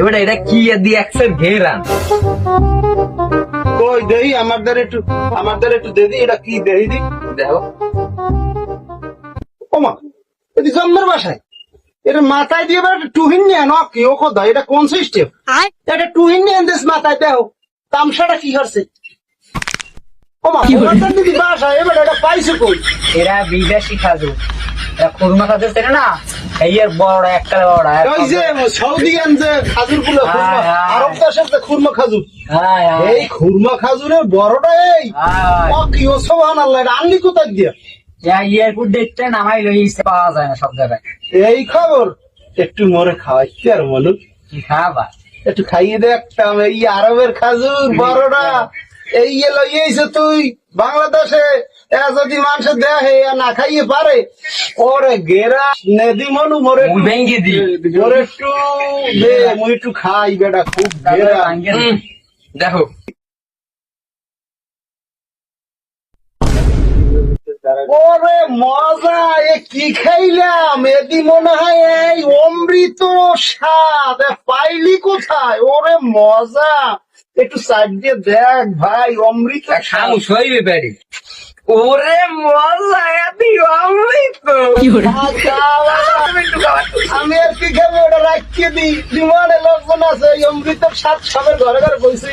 এবার এটা কি দিয়ে একসাথে ঘেরান? কই দেই আমার দ্বারা একটু দে দি, এটা কি দেই দি দেখো ওমা, এটি জন্মের বাসায় এটা মাথায় দিয়ে এবার টুহিন নিয়ে আনো কি ও কথা, এটা কোন সিস্টেম? এটা টুহিন নিয়ে আনতেস মাথায়, দেও তামসাটা কি হচ্ছে? ওমা দিদি বাসায় এবার এটা পাইছে কই? এরা বিদেশি খাজু, এরা খুরমা খাজু চেনে না? এই এর বড় একটা বড় ওই যে সৌদিয়ান যে খাজুর গুলো, হ্যাঁ, হ্যাঁ। আরব দেশের যে খুরমা খাজুর, হ্যাঁ এই খুরমা খাজুরের বড়টা এই ও কি ও সুবহানাল্লাহ, এটা আনলি কোথায় দিয়ে? এয়ারপোর্ট দেখতে নামাই লইছে, পাওয়া যায় না সব জায়গায়। এই খবর একটু মরে খাওয়াইছি আর বলুন, কি খাবা? একটু খাইয়ে দেখতাম এই আরবের খাজুর বড়টা এই লইয়েছে তুই বাংলাদেশে, যদি মানুষ দেখে না খাইয়ে পারে ওরে গেরা নেদি মনু মরে মুই ভেঙ্গে দি। ওরে একটু দে, মুই একটু খাই বেটা, খুব গেরা। দেখো ওরে মজা, এ কি খাইলাম, এদি মনে হয় এই অমৃত স্বাদ, এ পাইলি কোথায়? ওরে মজা, একটু সাইড দিয়ে দেখ ভাই, অমৃত খামু সইবে পারি। ওরে মজা, এতি অমৃত। আমি আর কি খাবো, ওটা রাখিয়ে দিই, ডিমান্ডে লোকজন আছে, এই অমৃতের স্বাদ সবের ঘরে ঘরে বসে